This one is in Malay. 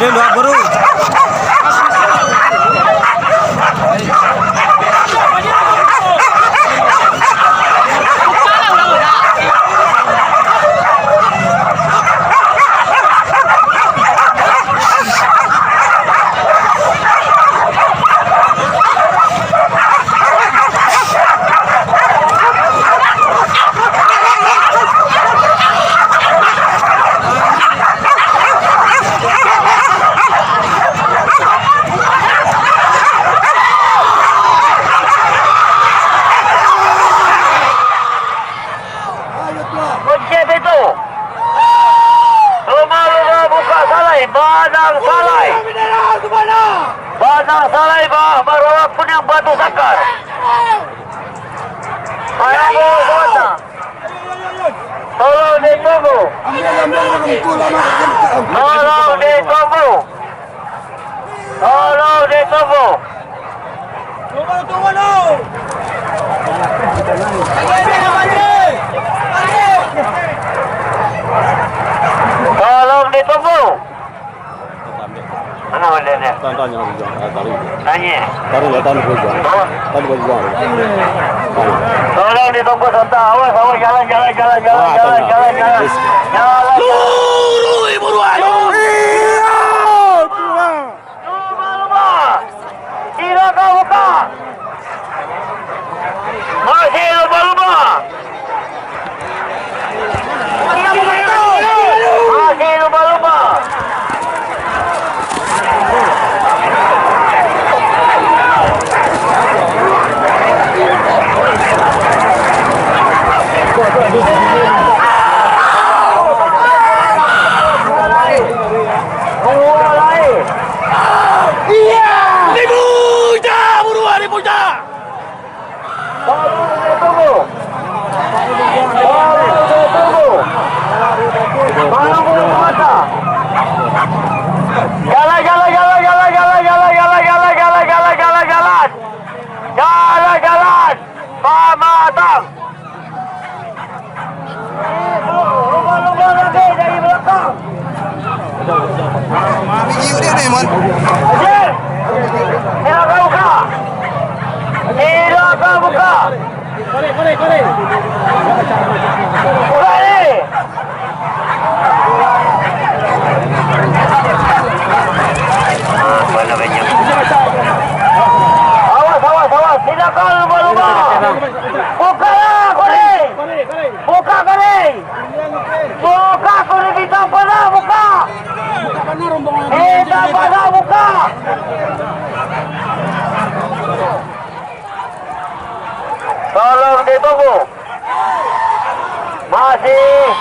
Ada dua buru. Badang salai bawa punya batu sakar. Ayo kota. Tolong ditunggu. Tolong ditunggu. Tolong ditunggu. Tolong ditunggu. Mana modelnya? Tanya tadi. Tanya. Taruh ya tadi gua. Tadi gua jual. Tolong ditunggu sebentar. Awas, jalan. Jalan. Luru buruan. Iya. Lumba. Tidak kau buka. Masih lumba. Masih lumba. Jalan. Pamatang. Lumba lagi dari belakang. Dia nih, Mon. Silakan buka. Kore. Buka ni. Apa namanya? Awas. Silakan lumba. Bukalah kore. Buka kore kita pada buka. Kita pada buka. Tolong ditunggu. Masih